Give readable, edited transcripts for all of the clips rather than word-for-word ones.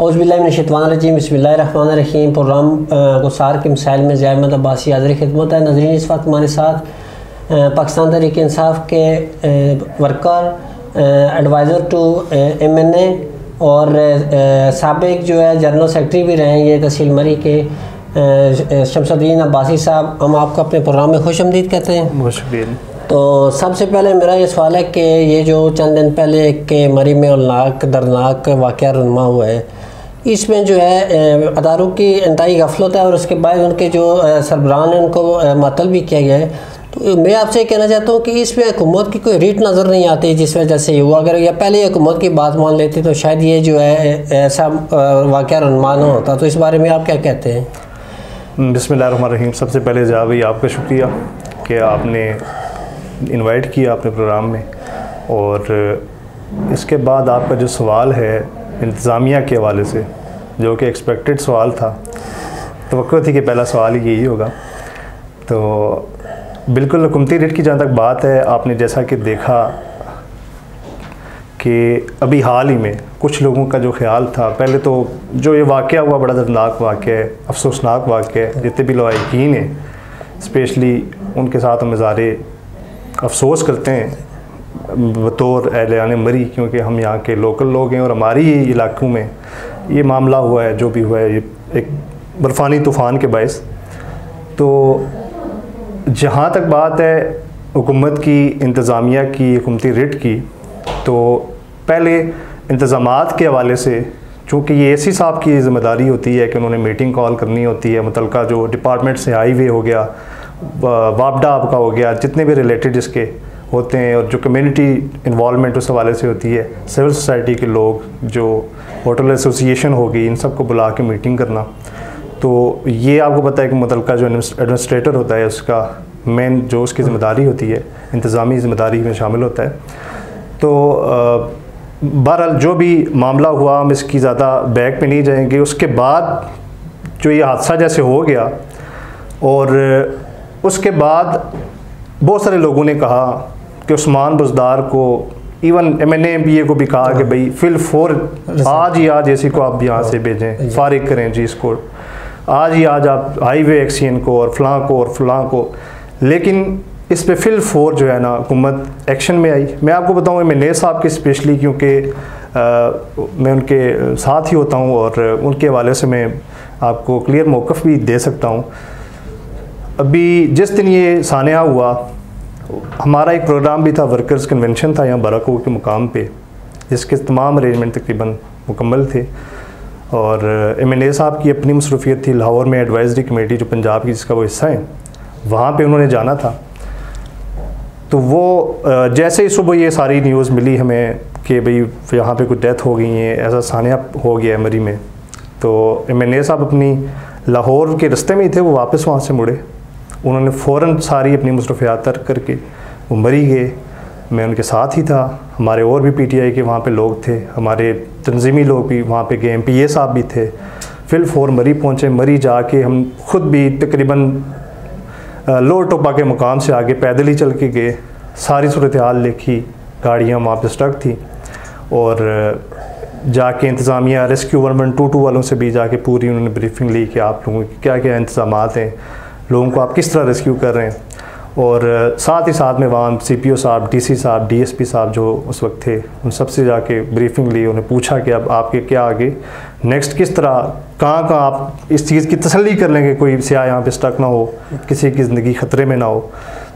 औज़ुबिल्लाहिमिनश्शैतानिर्रजीम बिस्मिल्लाहिर्रहमानिर्रहीम। प्रोग्राम गुसार के मिसाइल में ज़िया अहमद अब्बासी हाज़िर खिदमत है। नाज़रीन, इस वक्त हमारे साथ पाकिस्तान तहरीक इंसाफ के वर्कर, एडवाइज़र टू MNA और साबिक जो है जनरल सेक्रेटरी भी रहे ये तहसील मरी के शमसुद्दीन अब्बासी साहब, हम आपको अपने प्रोग्राम में खुश-आमदीद कहते हैं। बहुत शुक्रिया। तो सबसे पहले मेरा ये सवाल है कि ये जो चंद दिन पहले के मरी में दर्दनाक वाक़या रुनमा हुआ है, इसमें जो है अदारों की इंतहाई गफलत है और उसके बाद उनके जो सरबराहान हैं उनको मअतल भी किया गया है। तो मैं आपसे कहना चाहता हूँ कि इसमें हुकूमत की कोई रीट नज़र नहीं आती, जिस वजह से ये हुआ। अगर या पहले हुकूमत की बात मान लेते तो शायद ये जो है ऐसा वाक़या रुनमा ना होता। तो इस बारे में आप क्या कहते हैं? बिस्मिल्लाहिर्रहमानिर्रहीम। सबसे पहले जनाब भाई आपका शुक्रिया कि आपने इनवाइट किया अपने प्रोग्राम में, और इसके बाद आपका जो सवाल है इंतज़ामिया के हवाले से, जो कि एक्सपेक्टेड सवाल था, तवक्को थी कि पहला सवाल ही यही होगा। तो बिल्कुल हुकूमती रेट की जहाँ तक बात है, आपने जैसा कि देखा कि अभी हाल ही में कुछ लोगों का जो ख्याल था, पहले तो जो ये वाक़या हुआ बड़ा दर्दनाक वाक़या है, अफसोसनाक वाक़या है। जितने भी लवाहिकीन हैं स्पेशली उनके साथ हम इज़हारे अफसोस करते हैं बतौर अहले मरी, क्योंकि हम यहाँ के लोकल लोग हैं और हमारी ही इलाकों में ये मामला हुआ है जो भी हुआ है, ये एक बर्फ़ानी तूफ़ान के बायस। तो जहाँ तक बात है हुकूमत की, इंतज़ामिया की, हुकूमती रिट की, तो पहले इंतज़ामात के हवाले से, चूँकि ये एसी साहब की ज़िम्मेदारी होती है कि उन्होंने मीटिंग कॉल करनी होती है, मुतल्लिका जो डिपार्टमेंट से हाईवे हो गया, वापडा आपका हो गया, जितने भी रिलेटेड इसके होते हैं, और जो कम्युनिटी इन्वॉल्वमेंट उस हवाले से होती है, सिविल सोसाइटी के लोग, जो होटल एसोसिएशन होगी, इन सब को बुला के मीटिंग करना। तो ये आपको पता है कि मुतल्लिका जो एडमिनिस्ट्रेटर होता है उसका मेन जो उसकी ज़िम्मेदारी होती है, इंतज़ामी ज़िम्मेदारी में शामिल होता है। तो बहरहाल जो भी मामला हुआ, हम इसकी ज़्यादा बैक पे नहीं जाएंगे। उसके बाद जो ये हादसा जैसे हो गया, और उसके बाद बहुत सारे लोगों ने कहा कि उस्मान बुज़दार को, इवन MNA MPA को भी कहा कि भाई फिल फोर आज ही आज ऐसी को आप यहाँ से भेजें, फारिग करें जी इसको, आज ही आज आप हाईवे एक्सीएन को और फलां को। लेकिन इस पे फिल फोर जो है ना हुकूमत एक्शन में आई। मैं आपको बताऊँ MNA साहब के स्पेशली, क्योंकि मैं उनके साथ ही होता हूँ और उनके हवाले से मैं आपको क्लियर मौक़िफ़ भी दे सकता हूँ। अभी जिस दिन ये सानिया हुआ, हमारा एक प्रोग्राम भी था, वर्कर्स कन्वेंशन था यहाँ बराको के मुकाम पे, जिसके तमाम अरेंजमेंट तकरीबन मुकम्मल थे, और MNA साहब की अपनी मसरूफियत थी। लाहौर में एडवाइजरी कमेटी जो पंजाब की, जिसका वो हिस्सा है, वहाँ पे उन्होंने जाना था। तो वो जैसे ही सुबह ये सारी न्यूज़ मिली हमें कि भाई यहाँ पे कुछ डेथ हो गई है, ऐसा सानिया हो गया है मरी में, तो MNA साहब अपनी लाहौर के रास्ते में ही थे, वो वापस वहाँ से मुड़े। उन्होंने फ़ौरन सारी अपनी मसरूफियात तर्क करके वो मरी गए। मैं उनके साथ ही था, हमारे और भी PTI के वहाँ पे लोग थे, हमारे तंजीमी लोग भी वहाँ पे गए, MPA साहब भी थे। फिल फोर मरी पहुँचे। मरी जाके हम खुद भी तकरीबन लोअर टोपा के मुकाम से आगे पैदल ही चल के गए, सारी सूरत हाल देखी, गाड़ियाँ वहाँ पे स्टक थी, और जाके इंतज़ामिया रेस्क्यू 122 वालों से भी जाके पूरी उन्होंने ब्रीफिंग ली कि आप लोगों के क्या क्या इंतज़ामात हैं, लोगों को आप किस तरह रेस्क्यू कर रहे हैं। और साथ ही साथ में वहाँ CPO साहब, DC साहब, DSP साहब जो उस वक्त थे, उन सब से जाके ब्रीफिंग ली। उन्हें पूछा कि अब आपके क्या आगे नेक्स्ट, किस तरह कहाँ आप इस चीज़ की तसल्ली कर लेंगे, कोई सियाह यहाँ पे स्टक ना हो, किसी की ज़िंदगी ख़तरे में ना हो।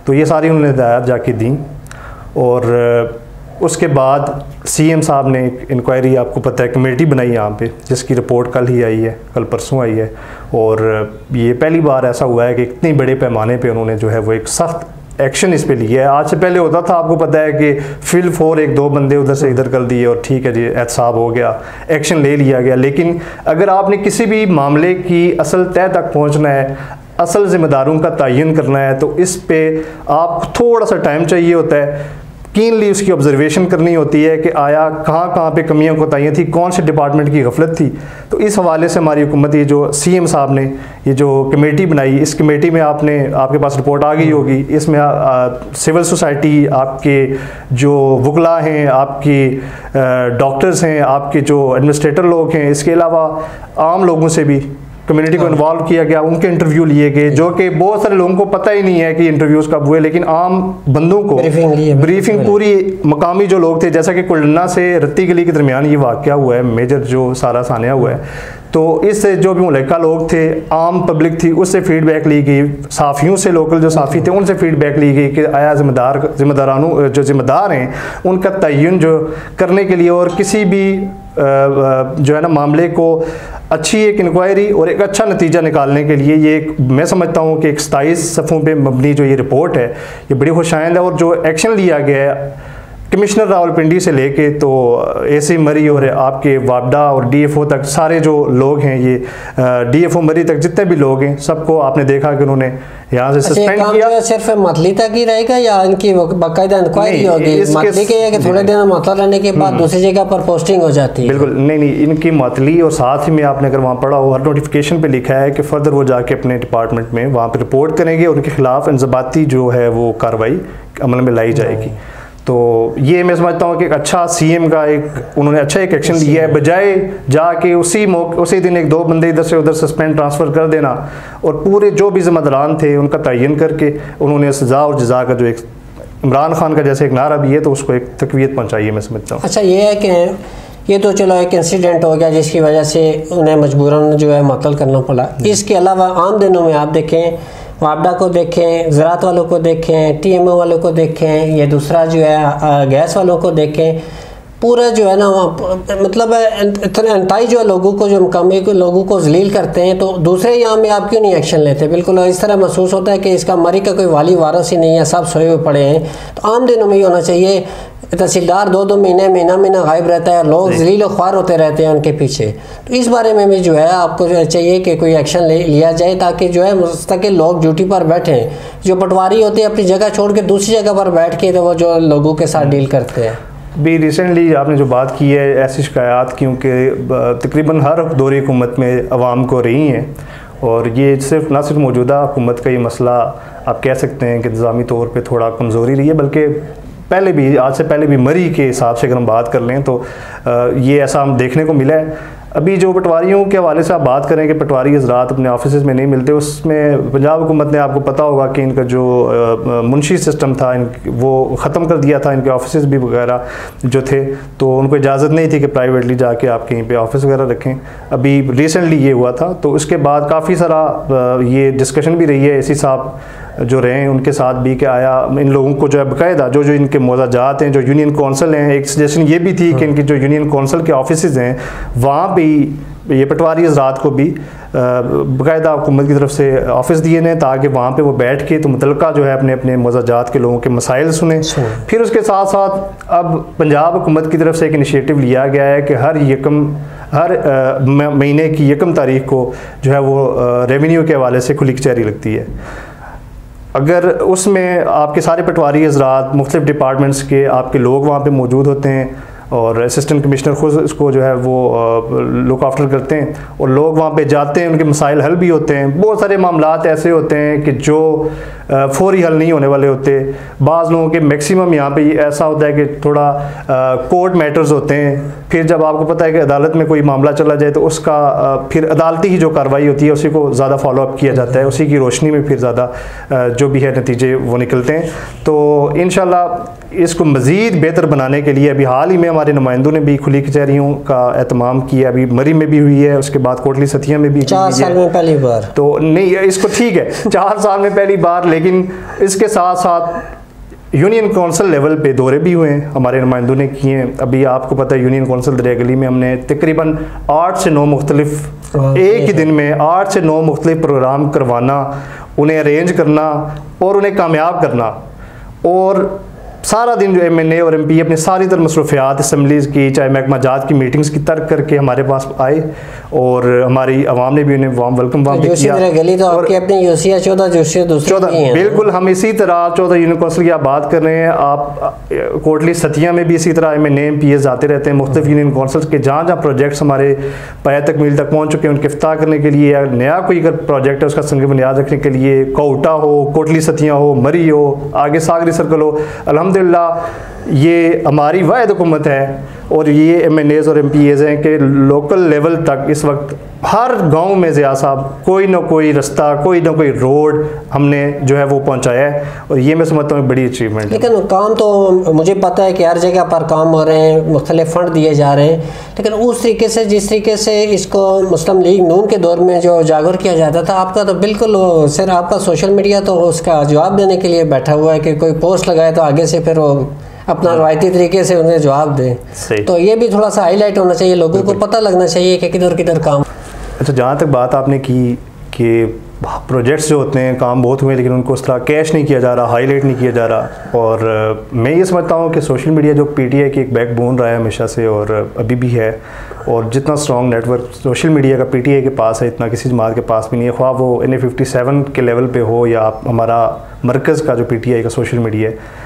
तो ये सारी उन्होंने हिदायत जाके दी। और उसके बाद CM साहब ने एक इंक्वायरी, आपको पता है, कमेटी बनाई यहाँ पे, जिसकी रिपोर्ट कल ही आई है, कल परसों आई है। और ये पहली बार ऐसा हुआ है कि इतनी बड़े पैमाने पे उन्होंने जो है वो एक सख्त एक्शन इस पे लिया है। आज से पहले होता था, आपको पता है कि फिल फोर एक दो बंदे उधर से इधर कर दिए और ठीक है जी एहतसाब हो गया, एक्शन ले लिया गया। लेकिन अगर आपने किसी भी मामले की असल तह तक पहुँचना है, असल ज़िम्मेदारों का तयन करना है, तो इस पे आपको थोड़ा सा टाइम चाहिए होता है। कीनली उसकी ऑब्जर्वेशन करनी होती है कि आया कहाँ कहाँ पे कमियां कोताहियाँ थी, कौन से डिपार्टमेंट की गफलत थी। तो इस हवाले से हमारी हुकूमत, ये जो सीएम साहब ने ये जो कमेटी बनाई, इस कमेटी में आपके पास रिपोर्ट आ गई होगी। इसमें सिविल सोसाइटी, आपके जो वकला हैं, आपके डॉक्टर्स हैं, आपके जो एडमिनिस्ट्रेटर लोग हैं, इसके अलावा आम लोगों से भी कम्युनिटी को इन्वॉल्व किया गया, उनके इंटरव्यू लिए गए, जो कि बहुत सारे लोगों को पता ही नहीं है कि इंटरव्यूज़ कब हुए, लेकिन आम बंदों को ब्रीफिंग पूरी मकामी जो लोग थे, जैसा कि कुल्लना से रत्ती गली के दरमियान ये वाक़या हुआ है, मेजर जो सारा सानिया हुआ है, तो इससे जो भी मुल्का लोग थे, आम पब्लिक थी, उससे फीडबैक ली गई, साफ़ियों से, लोकल जो साफ़ी थे उनसे फीडबैक ली गई कि आया जो ज़िम्मेदार हैं उनका तयन जो करने के लिए और किसी भी जो है ना मामले को अच्छी एक इंक्वायरी और एक अच्छा नतीजा निकालने के लिए ये एक, मैं समझता हूँ कि एक 27 सफ़ों पे मबनी जो ये रिपोर्ट है ये बड़ी खुशाइंद है। और जो एक्शन लिया गया है कमिश्नर रावलपिंडी से लेके तो एसी मरी और आपके वापडा और डीएफओ तक, सारे जो लोग हैं ये डीएफओ मरी तक जितने भी लोग हैं, सबको आपने देखा कि उन्होंने यहाँ से सस्पेंड किया। सिर्फ मतली तक ही रहेगा या इनकी बाकायदा इंक्वायरी होगी? मतली के कि थोड़े दिन मतला रहने के बाद दूसरी जगह पर पोस्टिंग हो जाती है? बिल्कुल नहीं, इनकी मतली, और साथ ही में आपने अगर वहाँ पढ़ा हो हर नोटिफिकेशन पे लिखा है कि फर्दर वो जाके अपने डिपार्टमेंट में वहाँ पर रिपोर्ट करेंगे, उनके खिलाफ इंजबाती जो है वो कार्रवाई अमल में लाई जाएगी। तो ये मैं समझता हूँ कि एक अच्छा सीएम का उन्होंने अच्छा एक एक्शन लिया है, बजाय जाके उसी दिन एक दो बंदे इधर से उधर सस्पेंड ट्रांसफ़र कर देना, और पूरे जो भी ज़िम्मेदारान थे उनका तयन करके उन्होंने सज़ा और जज़ा का जो एक इमरान खान का जैसे एक नारा भी है तो उसको एक तक़वियत पहुँचाई है, मैं समझता हूँ। अच्छा, ये है कि ये तो चलो एक इंसिडेंट हो गया जिसकी वजह से उन्हें मजबूरन जो है मुअत्तल करना पड़ा। इसके अलावा आम दिनों में आप देखें, वापडा को देखें, ज़राअत वालों को देखें, टीएमओ वालों को देखें, ये दूसरा जो है गैस वालों को देखें, पूरा जो है ना मतलब अंताई जो है लोगों को, जो मकामी लोगों को जलील करते हैं, तो दूसरे यहाँ में आप क्यों नहीं एक्शन लेते? बिल्कुल इस तरह महसूस होता है कि इसका मरी का कोई वाली वारस ही नहीं है, सब सोए हुए पड़े हैं। तो आम दिनों में ये होना चाहिए, तहसीलदार 2-2 महीना गायब रहता है, लोग जलील और ख्वार होते रहते हैं उनके पीछे। तो इस बारे में भी जो है आपको जो चाहिए कि कोई एक्शन लिया जाए, ताकि जो है मुस्तकिल लोग ड्यूटी पर बैठें। जो पटवारी होते हैं अपनी जगह छोड़ के दूसरी जगह पर बैठ के तो वो जो लोगों के साथ डील करते हैं। भी रिसेंटली आपने जो बात की है, ऐसी शिकायत क्योंकि तकरीबन हर दौरे हुकूमत में अवाम को रही हैं, और ये ना सिर्फ मौजूदा हुकूमत का ये मसला आप कह सकते हैं कि इंतज़ामी तौर पे थोड़ा कमज़ोरी रही है, बल्कि पहले भी, आज से पहले भी मरी के हिसाब से अगर हम बात कर लें तो ये ऐसा हम देखने को मिला है। अभी जो पटवारियों के हवाले से आप बात करें कि पटवारी हज़रात अपने ऑफिस में नहीं मिलते, उसमें पंजाब हुकूमत ने, आपको पता होगा कि इनका जो मुंशी सिस्टम था वो ख़त्म कर दिया था, इनके ऑफिस भी वगैरह जो थे, तो उनको इजाज़त नहीं थी कि प्राइवेटली जाके आप कहीं पे ऑफिस वगैरह रखें। अभी रिसेंटली ये हुआ था, तो उसके बाद काफ़ी सारा ये डिस्कशन भी रही है एसी साहब जो रहे हैं उनके साथ भी, कि आया इन लोगों को जो है बाकायदा जो इनके मोज़ाजात हैं, जो यूनियन कौंसल हैं, एक सजेशन ये भी थी कि इनकी जो यूनियन कौंसल के ऑफिस हैं वहाँ भी ये पटवारी हज़रात को भी बाकायदा हुकूमत की तरफ से ऑफिस दिए हैं, ताकि वहाँ पे वो बैठ के तो मुतलका जो है अपने अपने मोज़ाजात के लोगों के मसाइल सुने। फिर उसके साथ साथ अब पंजाब हुकूमत की तरफ से एक इनिशिएटिव लिया गया है कि हर महीने की 1 तारीख को जो है वो रेवेन्यू के हवाले से खुली कचहरी लगती है। अगर उसमें आपके सारे पटवारी हज़रात मुख्तलिफ़ डिपार्टमेंट्स के आपके लोग वहाँ पे मौजूद होते हैं, और असिस्टेंट कमिश्नर खुद इसको जो है वो लुक आफ्टर करते हैं, और लोग वहाँ पे जाते हैं, उनके मसाइल हल भी होते हैं। बहुत सारे मामलात ऐसे होते हैं कि जो फौरी हल नहीं होने वाले होते। बाज़ लोगों के मैक्सिमम यहाँ पे ऐसा होता है कि थोड़ा कोर्ट मैटर्स होते हैं, फिर जब आपको पता है कि अदालत में कोई मामला चला जाए तो उसका फिर अदालती ही जो कार्रवाई होती है उसी को ज़्यादा फॉलोअप किया जाता है, उसी की रोशनी में फिर ज़्यादा जो भी है नतीजे वो निकलते हैं। तो इंशाल्लाह इसको मज़ीद बेहतर बनाने के लिए अभी हाल ही में हमारे नुमाइंदों ने भी खुली कचहरियों का एहतमाम किया, अभी मरी में भी हुई है, उसके बाद कोटली सतिया में भी 4 साल में पहली बार। तो नहीं, इसको ठीक है 4 साल में पहली बार, लेकिन इसके साथ साथ यूनियन कौंसिल लेवल पे दौरे भी हुए हैं, हमारे नुमाइंदों ने किए हैं। अभी आपको पता है यूनियन कौंसिल दरिया गली में हमने तकरीबन 8 से 9 मुख्तलिफ एक ही दिन में 8 से 9 मुख्तलिफ प्रोग्राम करवाना, उन्हें अरेंज करना और उन्हें कामयाब करना, और सारा दिन जो MNA और MP अपने सारी तरह मसरूफियात असम्बलीज़ की, चाहे महकमा जात की मीटिंग्स की तर्क करके हमारे पास आए और हमारी आवाम ने भी उन्हें वार्म वेलकम वहाँ पे किया। गली तो आपकी अपनी यूसिया 14 बिल्कुल, हम इसी तरह 14 यूनियन कौंसिल की आप बात कर रहे हैं। आप कोटली सतिया में भी इसी तरह में नेम पीएस आते रहते हैं मुख्तलिफ यूनियन कौंसिल के, जहाँ जहाँ प्रोजेक्ट्स हमारे पाया तकमील तक पहुँच चुके हैं उनके इफ्ताह करने के लिए, या नया कोई अगर प्रोजेक्ट है उसका संग बुनियाद रखने के लिए, कोटा हो, कोटली सतिया हो, मरी हो, आगे सागरी सर्कल हो, अल्हम्दुलिल्लाह ये हमारी वाहिद हुकूमत है और ये MNAs और MPAs हैं कि लोकल लेवल तक इस वक्त हर गांव में ज़िया साहब कोई ना कोई रास्ता, कोई ना कोई रोड हमने जो है वो पहुंचाया है, और ये मैं समझता हूँ बड़ी अचीवमेंट है। लेकिन काम तो मुझे पता है कि हर जगह पर काम हो रहे हैं, मुख्तलिफ फ़ंड दिए जा रहे हैं, लेकिन उस तरीके से जिस तरीके से इसको मुस्लिम लीग नून के दौर में जो जागर किया जाता था, आपका तो बिल्कुल सिर्फ आपका सोशल मीडिया तो उसका जवाब देने के लिए बैठा हुआ है कि कोई पोस्ट लगाए तो आगे से फिर वो अपना रवायती तरीके से उन्हें जवाब दें। तो ये भी थोड़ा सा हाईलाइट होना चाहिए, लोगों को पता लगना चाहिए कि किधर किधर काम। अच्छा, जहाँ तक बात आपने की कि प्रोजेक्ट्स जो होते हैं काम बहुत हुए लेकिन उनको उस तरह कैश नहीं किया जा रहा, हाईलाइट नहीं किया जा रहा, और मैं ये समझता हूँ कि सोशल मीडिया जो PTI की एक बैकबोन रहा है हमेशा से और अभी भी है, और जितना स्ट्रॉन्ग नेटवर्क सोशल मीडिया का PTI के पास है इतना किसी जमात के पास भी नहीं है, ख्वाह वो NA 57 के लेवल पे हो या हमारा मरकज़ का जो PTI का सोशल मीडिया है।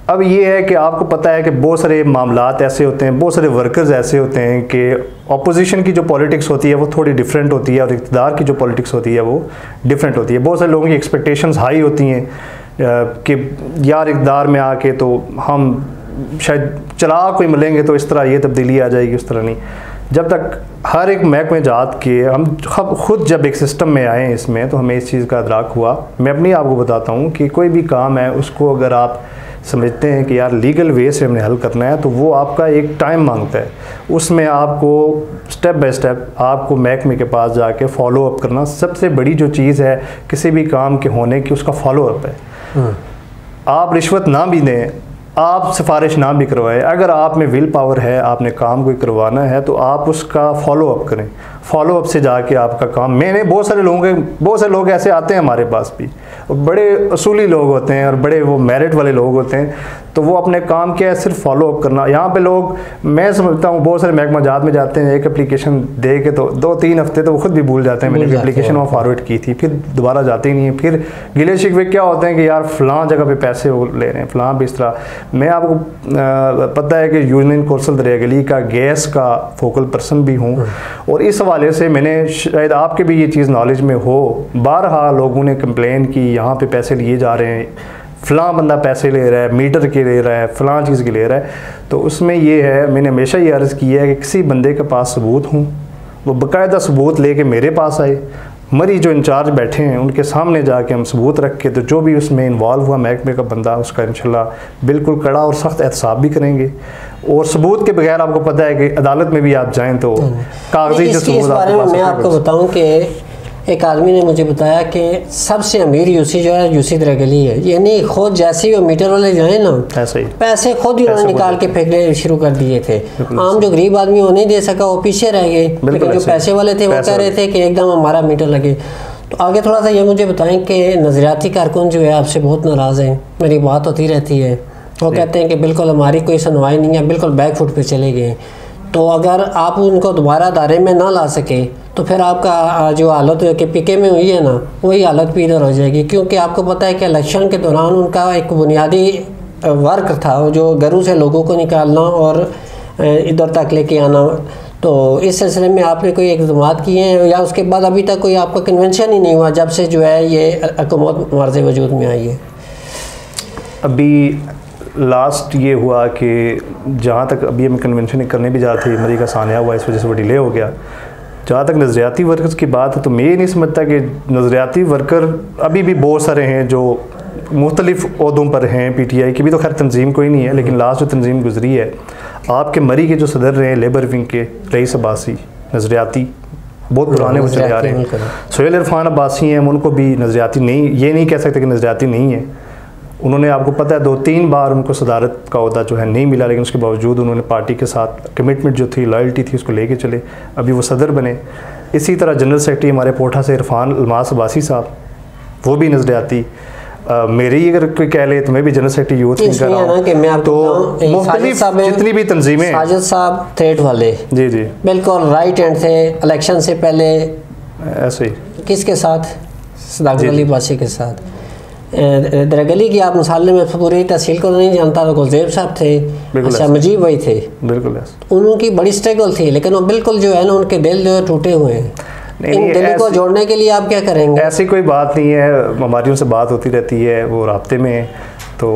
अब ये है कि आपको पता है कि बहुत सारे मामलात ऐसे होते हैं, बहुत सारे वर्कर्स ऐसे होते हैं कि अपोजिशन की जो पॉलिटिक्स होती है वो थोड़ी डिफरेंट होती है और इक़्तिदार की जो पॉलिटिक्स होती है वो डिफरेंट होती है। बहुत सारे लोगों की एक्सपेक्टेशंस हाई होती हैं कि यार इक़्तिदार में आके तो हम शायद चला कोई मिलेंगे तो इस तरह ये तब्दीली आ जाएगी, उस तरह नहीं। जब तक हर एक महकमे जात के हम खुद जब एक सिस्टम में आए इसमें तो हमें इस चीज़ का अदराक हुआ। मैं अपनी आपको बताता हूँ कि कोई भी काम है उसको अगर आप समझते हैं कि यार लीगल वे से हमने हल करना है तो वो आपका एक टाइम मांगता है, उसमें आपको स्टेप बाय स्टेप आपको महकमे के पास जाके फॉलो अप करना सबसे बड़ी जो चीज़ है किसी भी काम के होने की, उसका फॉलो अप है। आप रिश्वत ना भी दें, आप सिफारिश ना भी करवाएं, अगर आप में विल पावर है, आपने काम कोई करवाना है तो आप उसका फॉलो अप करें। फॉलो अप से जाके आपका काम, मैंने बहुत सारे लोग ऐसे आते हैं हमारे पास भी, बड़े असूली लोग होते हैं और बड़े वो मेरिट वाले लोग होते हैं, तो वो अपने काम क्या है सिर्फ फॉलो अप करना। यहाँ पे लोग, मैं समझता हूँ बहुत सारे महकमा जात में जाते हैं, एक एप्लीकेशन दे के तो 2-3 हफ्ते तो वो खुद भी भूल जाते हैं मैंने एप्लीकेशन वहाँ फॉरवर्ड की थी, फिर दोबारा जाते ही नहीं है। फिर गिले शिकवे क्या होते हैं कि यार फ़लाँ जगह पे पैसे वो ले रहे हैं, फ़लाँ भी इस तरह। मैं आपको पता है कि यूनियन कौंसिल दरिया गली का गैस का फोकल पर्सन भी हूँ, और इस हवाले से मैंने, शायद आपके भी ये चीज़ नॉलेज में हो, बारहा लोगों ने कंप्लेन की यहाँ पे पैसे लिए जा रहे हैं, फ़लाँ बंदा पैसे ले रहा है, मीटर के ले रहा है, फ़लाँ चीज़ के ले रहा है। तो उसमें ये है, मैंने हमेशा ये अर्ज़ की है कि किसी बंदे के पास सबूत हूँ, वो बाकायदा सबूत लेके मेरे पास आए, मरी जो इंचार्ज बैठे हैं उनके सामने जाके हम सबूत रख के, तो जो भी उसमें इन्वॉल्व हुआ महकमे का बंदा उसका इंशाल्लाह बिल्कुल कड़ा और सख्त एहतसाब भी करेंगे। और सबूत के बगैर आपको पता है कि अदालत में भी आप जाएँ तो कागजी जो सबूत मैं आपको बताऊँ कि एक आदमी ने मुझे बताया कि सबसे अमीर यूसी जो है यूसी दरिया गली है, यानी खुद जैसे वो मीटर वाले जो है ना पैसे खुद ही उन्होंने निकाल के फेंकने शुरू कर दिए थे। आम जो गरीब आदमी वो नहीं दे सका, वो पीछे रह गए, लेकिन जो पैसे वाले थे वो कह रहे थे कि एकदम हमारा मीटर लगे। तो आगे थोड़ा सा ये मुझे बताएं कि नज़रियाती कारकुन जो है आपसे बहुत नाराज़ हैं, मेरी बात होती रहती है, वो कहते हैं कि बिल्कुल हमारी कोई सुनवाई नहीं है, बिल्कुल बैक फुट पे चले गए। तो अगर आप उनको दोबारा दायरे में ना ला सके तो फिर आपका जो हालत के PK में हुई है ना, वही हालत भी इधर हो जाएगी, क्योंकि आपको पता है कि इलेक्शन के दौरान उनका एक बुनियादी वर्क था जो घरों से लोगों को निकालना और इधर तक लेके आना। तो इस सिलसिले में आपने कोई इक़दाम किए हैं या उसके बाद अभी तक कोई आपका कन्वेंशन ही नहीं हुआ जब से जो है ये हुकूमत मर्ज़ वजूद में आई है? अभी लास्ट ये हुआ कि जहाँ तक अभी हम कन्वेंशन करने भी जाते थे, मरी का सानिया हुआ, इस वजह से वो डिले हो गया। जहाँ तक नज़रियाती वर्कर्स की बात है तो मैं ये नहीं समझता कि नज़रियाती वर्कर अभी भी बहुत सारे हैं जो मुख्तलिफ़ ओहदों पर हैं। PTI की भी तो खैर तंजीम कोई नहीं है, लेकिन लास्ट जो तंजीम गुजरी है आपके मरी के जो सदर रहे हैं लेबर विंग के रईस अब्बासी, नज़रियाती बहुत पुराने वो चले आ रहे हैं। सोहेल इरफान अब्बासी हैं, उनको भी नज़रियाती नहीं, ये नहीं कह सकते कि नज़रियाती नहीं है। उन्होंने, आपको पता है 2-3 बार उनको सदारत का ओहदा जो है नहीं मिला, लेकिन उसके बावजूद उन्होंने पार्टी के साथ कमिटमेंट जो थी, लॉयल्टी थी, उसको लेके चले, अभी वो सदर बने। इसी तरह जनरल सेक्रेटरी हमारे पोठा से इरफान अलमास अब्बासी साहब, वो भी नज़रियाती। मेरी अगर कोई कह ले तो मैं भी जनरल सेक्रेटरी यूथ नहीं कर रहा हूँ, तो मुख्तलिफ जितनी भी तंजीमें, साजिद साहब थ्रेट वाले जी जी बिल्कुल राइट हैंड थे, इलेक्शन से पहले ऐसे ही किसके साथ, सदाकत अली बासी के साथ। दरगली की आप मिसाल में पूरी तहसील को नहीं जानता, तो गुलजेब साहब थे, अच्छा मुजीब भाई थे, बिल्कुल उनकी बड़ी स्ट्रगल थी, लेकिन वो बिल्कुल जो है ना उनके दिल जो है टूटे हुए हैं। इन दिल को जोड़ने के लिए आप क्या करेंगे? ऐसी कोई बात नहीं है, हमारी उनसे बात होती रहती है, वो राब्ते में है, तो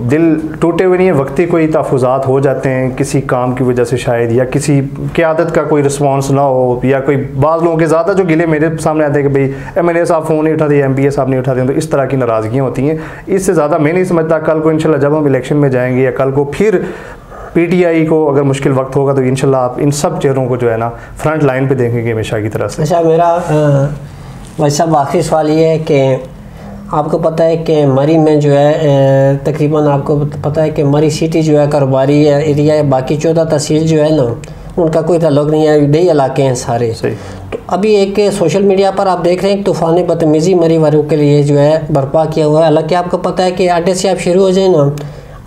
दिल टूटे हुए नहीं है। वक्ती कोई तहफ़्फ़ुज़ात हो जाते हैं किसी काम की वजह से शायद, या किसी क़यादत का कोई रिस्पॉन्स ना हो, या कोई बाज़ लोगों के ज़्यादा जो गिले मेरे सामने आते हैं कि भाई MLA साहब फ़ोन नहीं उठाते, MPA साहब नहीं उठाते, तो इस तरह की नाराज़गियाँ होती हैं। इससे ज़्यादा मैं नहीं समझता। कल को इंशाल्लाह जब हम इलेक्शन में जाएंगे, या कल को फिर PTI को अगर मुश्किल वक्त होगा, तो इंशाल्लाह आप इन सब चेहरों को जो है ना फ्रंट लाइन पे देखेंगे हमेशा की तरह से। अच्छा, मेरा भाई साहब आखिरी सवाल ये है कि आपको पता है कि मरी में जो है तकरीबन आपको पता है कि मरी सिटी जो है कारोबारी एरिया है, बाकी 14 तहसील जो है ना उनका कोई ताल्लुक नहीं है, दे इलाके हैं सारे। तो अभी एक सोशल मीडिया पर आप देख रहे हैं कि तूफ़ानी बदतमीज़ी मरी वालों के लिए जो है बर्पा किया हुआ है। हालांकि आपको पता है कि अड्डे से आप शुरू हो जाए ना,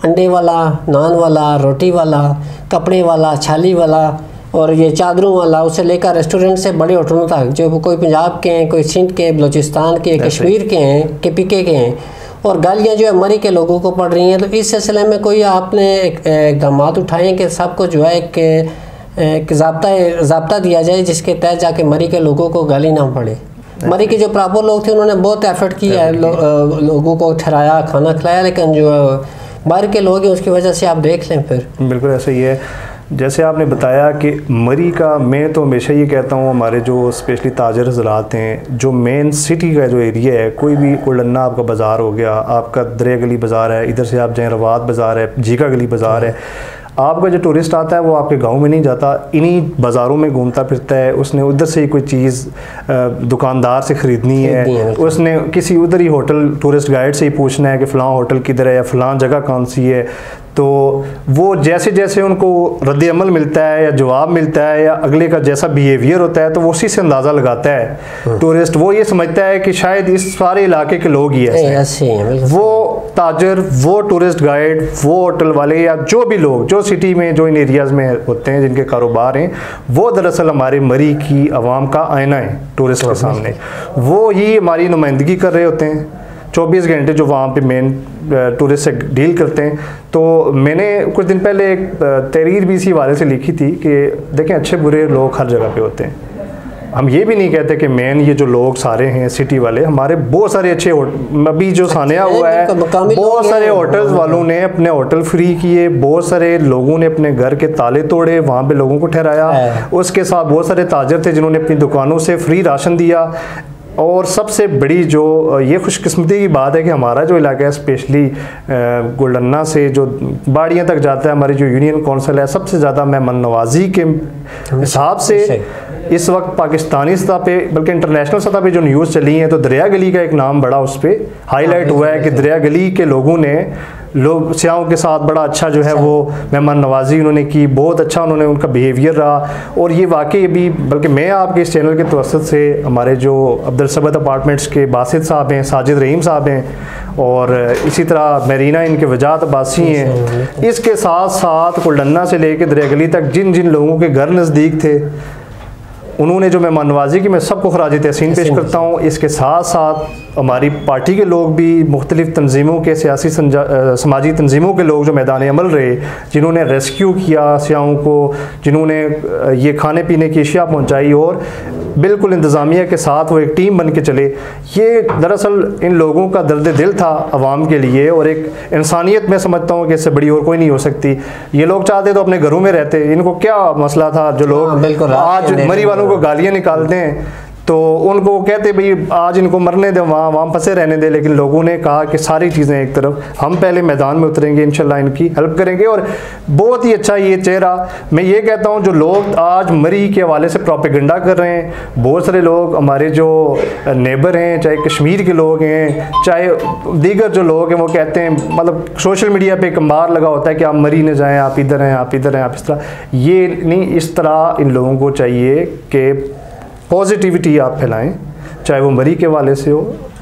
अंडे वाला, नान वाला, रोटी वाला, कपड़े वाला, छाली वाला और ये चादरों वाला, उसे लेकर रेस्टोरेंट से बड़े होटलों तक, जो कोई पंजाब के हैं, कोई सिंध के, बलूचिस्तान के, कश्मीर के हैं, KPK के हैं, और गालियाँ जो है मरी के लोगों को पड़ रही हैं। तो इस सिलसिले में कोई आपने इक़दाम उठाए कि सबको जो है एक ज़ाब्ता दिया जाए जिसके तहत जाके मरी के लोगों को गाली ना पड़े। मरी के जो प्रॉपर लोग थे उन्होंने बहुत एफर्ट किया है, लोगों को ठहराया, खाना खिलाया, लेकिन जो बाहर के लोग हैं उसकी वजह से आप देख लें फिर। बिल्कुल ऐसा ही है जैसे आपने बताया कि मरी का, मैं तो हमेशा ये कहता हूँ हमारे जो स्पेशली ताजर हज़रात हैं, जो मेन सिटी का जो एरिया है, कोई भी कोलन्ना आपका बाज़ार हो गया, आपका दरिया गली बाज़ार है, इधर से आप जाएँ रवात बाज़ार है, जीका गली बाज़ार है, आपका जो टूरिस्ट आता है वो आपके गांव में नहीं जाता, इन्हीं बाज़ारों में घूमता फिरता है। उसने उधर से ही कोई चीज़ दुकानदार से ख़रीदनी है, उसने किसी उधर ही होटल टूरिस्ट गाइड से ही पूछना है कि फ़लाँ होटल किधर है या फ़लाँ जगह कौन सी है। तो वो जैसे जैसे उनको रद्द-ए-अमल मिलता है या जवाब मिलता है या अगले का जैसा बिहेवियर होता है, तो वो उसी से अंदाज़ा लगाता है टूरिस्ट। वो ये समझता है कि शायद इस सारे इलाके के लोग ही ऐसे हैं। वो ताजर, वो टूरिस्ट गाइड, वो होटल वाले या जो भी लोग जो सिटी में, जो इन एरियाज़ में होते हैं, जिनके कारोबार हैं, वो दरअसल हमारे मरी की आवाम का आईना है टूरिस्ट के सामने। वो ही हमारी नुमाइंदगी कर रहे होते हैं 24 घंटे जो वहाँ पे मेन टूरिस्ट से डील करते हैं। तो मैंने कुछ दिन पहले एक तहरीर भी इसी हवाले से लिखी थी कि देखें, अच्छे बुरे लोग हर जगह पे होते हैं। हम ये भी नहीं कहते कि मेन ये जो लोग सारे हैं सिटी वाले, हमारे बहुत सारे अच्छे अभी जो सानिया हुआ है, बहुत सारे होटल्स वालों ने अपने होटल फ्री किए, बहुत सारे लोगों ने अपने घर के ताले तोड़े, वहाँ पे लोगों को ठहराया। उसके साथ बहुत सारे ताजर थे जिन्होंने अपनी दुकानों से फ्री राशन दिया। और सबसे बड़ी जो ये खुशकिस्मती की बात है कि हमारा जो इलाका है, स्पेशली गोल्डन्ना से जो बाड़ियाँ तक जाता है, हमारी जो यूनियन कौंसिल है, सबसे ज़्यादा मेहमान नवाजी के हिसाब से इस वक्त पाकिस्तानी सतह पे, बल्कि इंटरनेशनल सतह पे जो न्यूज़ चली हैं, तो दरिया गली का एक नाम बड़ा उस पर हाईलाइट हुआ है कि दरिया गली के लोगों ने लोग सियाहों के साथ बड़ा अच्छा जो है वो मेहमान नवाजी उन्होंने की, बहुत अच्छा उन्होंने उनका बिहेवियर रहा। और ये वाकई अभी, बल्कि मैं आपके इस चैनल के तवस्सुत से हमारे जो अब्दुल सबद अपार्टमेंट्स के बासित साहब हैं, साजिद रहीम साहब हैं, और इसी तरह मेरीना इनके वजात अब्बासी हैं, इसके साथ साथ कोल्डन्ना से लेकर दरिया गली तक जिन जिन लोगों के घर नज़दीक थे उन्होंने जो मेहमान नवाजी की, मैं सबको खराज तहसीन पेश करता हूँ। इसके साथ साथ हमारी पार्टी के लोग भी, मुख्तलिफ़ तंजीमों के, सियासी समाजी तंजीमों के लोग जो मैदान अमल रहे, जिन्होंने रेस्क्यू किया सियाहों को, जिन्होंने ये खाने पीने की अशिया पहुँचाई, और बिल्कुल इंतज़ामिया के साथ वो एक टीम बन के चले। ये दरअसल इन लोगों का दर्द दिल था आवाम के लिए, और एक इंसानियत मैं समझता हूँ कि इससे बड़ी और कोई नहीं हो सकती। ये लोग चाहते तो अपने घरों में रहते, इनको क्या मसला था। जो लोग आज मरी वालों को गालियाँ निकालते हैं तो उनको कहते भाई आज इनको मरने दें, वहाँ फंसे रहने दें, लेकिन लोगों ने कहा कि सारी चीज़ें एक तरफ, हम पहले मैदान में उतरेंगे, इंशाल्लाह इनकी हेल्प करेंगे। और बहुत ही अच्छा ये चेहरा, मैं ये कहता हूँ, जो लोग आज मरी के हवाले से प्रोपेगेंडा कर रहे हैं, बहुत सारे लोग हमारे जो नेबर हैं, चाहे कश्मीर के लोग हैं, चाहे दीगर जो लोग हैं, वो कहते हैं, मतलब सोशल मीडिया पर एक मार लगा होता है कि आप मरी न जाएँ, आप इधर हैं, आप इधर हैं, आप इस तरह। ये नहीं, इस तरह इन लोगों को चाहिए कि पॉजिटिविटी आप फैलाएं, चाहे वो मरी के वाले से हो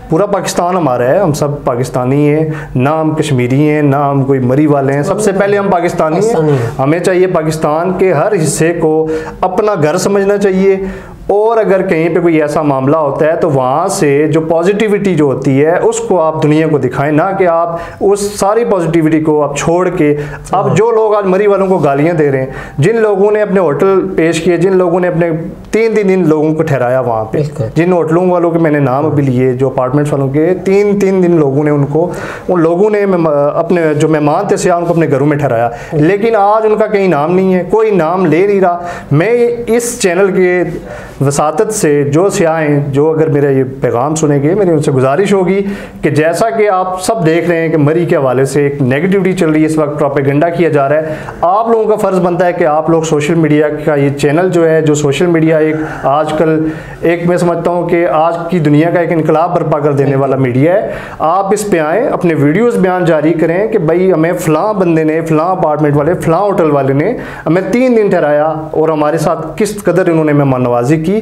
पूरा पाकिस्तान हमारा है, हम सब पाकिस्तानी हैं, ना हम कश्मीरी हैं, ना हम कोई मरी वाले हैं। सबसे पहले हम पाकिस्तानी हैं। हमें चाहिए पाकिस्तान के हर हिस्से को अपना घर समझना चाहिए, और अगर कहीं पे कोई ऐसा मामला होता है तो वहाँ से जो पॉजिटिविटी जो होती है उसको आप दुनिया को दिखाएं, ना कि आप उस सारी पॉजिटिविटी को आप छोड़ के अब जो लोग आज मरी वालों को गालियाँ दे रहे हैं, जिन लोगों ने अपने होटल पेश किए, जिन लोगों ने अपने 3 लोगों को ठहराया वहाँ पे, जिन होटलों वालों के मैंने नाम भी लिए, जो अपार्टमेंट्स वालों के 3 दिन लोगों ने उन लोगों ने अपने जो मेहमान थे सियाह उनको अपने घरों में ठहराया, लेकिन आज उनका कहीं नाम नहीं है, कोई नाम ले नहीं रहा। मैं इस चैनल के वसातत से जो सियाह हैं, जो अगर मेरा ये पैगाम सुनेंगे, मेरी उनसे गुजारिश होगी कि जैसा कि आप सब देख रहे हैं कि मरी के हवाले से एक नेगेटिविटी चल रही है, इस वक्त प्रोपेगेंडा किया जा रहा है, आप लोगों का फ़र्ज़ बनता है कि आप लोग सोशल मीडिया का ये चैनल जो है, जो सोशल मीडिया एक आजकल एक मैं समझता हूँ कि आज की दुनिया का एक इनकलाब बर्पा कर देने वाला मीडिया है, आप इस पे आएँ, अपने वीडियोज़ बयान जारी करें कि भाई हमें फ़लाँ बंदे ने, फ़लाँ अपार्टमेंट वाले, फ़लाँ होटल वाले ने हमें 3 दिन ठहराया और हमारे साथ किस कदर इन्होंने मेहमान नवाजी की।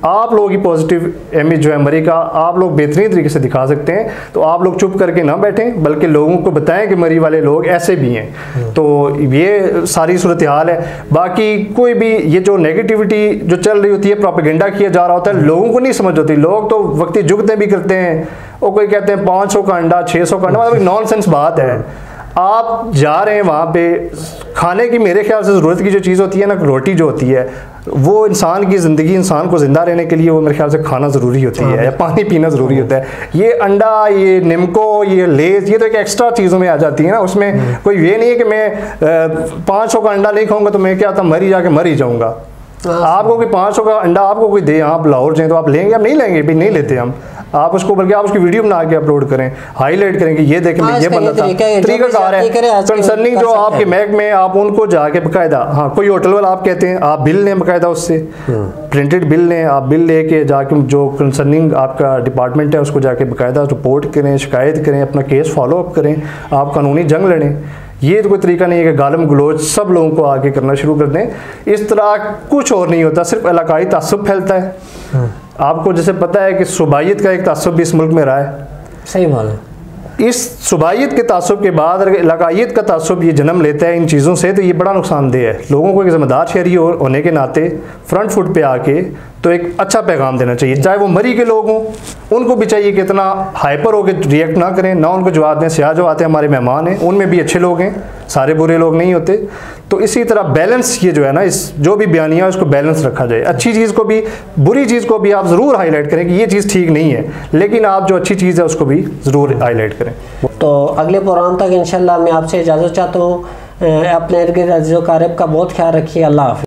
आप लोगों की पॉजिटिव इमेज जो है मरी का आप लोग बेहतरीन तरीके से दिखा सकते हैं, तो आप लोग चुप करके ना बैठें, बल्कि लोगों को बताएं कि मरी वाले लोग ऐसे भी हैं। तो ये सारी सूरत हाल है। बाकी कोई भी ये जो नेगेटिविटी जो चल रही होती है, प्रोपेगेंडा किया जा रहा होता है, लोगों को नहीं समझ होती, लोग तो वक्ती जुगतें भी करते हैं, और कोई कहते हैं 500 का अंडा 600 का अंडा, मतलब नॉनसेंस बात है। आप जा रहे हैं वहाँ पे खाने की, मेरे ख्याल से ज़रूरत की जो चीज़ होती है ना, रोटी जो होती है, वो इंसान की ज़िंदगी, इंसान को ज़िंदा रहने के लिए वो मेरे ख्याल से खाना ज़रूरी होती है, या पानी पीना ज़रूरी होता है। ये अंडा, ये निमको, ये लेज़, ये तो एक एक्स्ट्रा चीज़ों में आ जाती है ना, उसमें कोई ये नहीं है कि मैं 500 का अंडा नहीं खाऊंगा तो मैं क्या था मरी जाके मर ही जाऊँगा। आपको कोई 500 का अंडा आपको कोई दे, आप लाहौर जाएँ तो आप लेंगे? आप नहीं लेंगे, भी नहीं लेते हम। आप उसको, बल्कि आप उसकी वीडियो बना के अपलोड करें, हाईलाइट करें कि ये देखें ये बंदा था, तरीकाकार है कंसर्निंग जो आपके महकमे, आप उनको जाके बकायदा, हाँ कोई होटल वाला आप कहते हैं, आप बिल लें बकायदा, उससे प्रिंटेड बिल लें, आप बिल लेके जाके जो कंसर्निंग आपका डिपार्टमेंट है उसको जाके बकायदा रिपोर्ट करें, शिकायत करें, अपना केस फॉलो अप करें, आप कानूनी जंग लड़ें। ये तो कोई तरीका नहीं है कि गालम गलोच सब लोगों को आगे करना शुरू कर दें। इस तरह कुछ और नहीं होता, सिर्फ इलाकाई तासुब फैलता है। आपको जैसे पता है कि सूबाइयत का एक तासुब भी इस मुल्क में रहा है, सही बात है। इस सूबाइयत के तासुब के बाद अगर इलाकाइयत का तासुब ये जन्म लेता है इन चीज़ों से, तो ये बड़ा नुकसानदेह है। लोगों को एक ज़िम्मेदार शहरी होने के नाते फ्रंट फुट पे आके तो एक अच्छा पैगाम देना चाहिए, चाहे वो मरी के लोग हों, उनको भी चाहिए कि इतना हाइपर होकर रिएक्ट ना करें, ना उनको जवाब दें। सियाह जो आते हैं हमारे मेहमान हैं, उनमें भी अच्छे लोग हैं, सारे बुरे लोग नहीं होते। तो इसी तरह बैलेंस ये जो है ना, इस जो भी बयानिया है उसको बैलेंस रखा जाए। अच्छी चीज़ को भी, बुरी चीज़ को भी आप ज़रूर हाईलाइट करें कि ये चीज़ ठीक नहीं है, लेकिन आप जो अच्छी चीज़ है उसको भी ज़रूर हाईलाइट करें। तो अगले प्रोग्राम तक इंशाल्लाह मैं आपसे इजाज़त चाहता हूँ। अपने इर्द गिर्द अज़ीज़ व अक़ारिब का बहुत ख्याल रखिए। अल्लाह हाफ़िज़।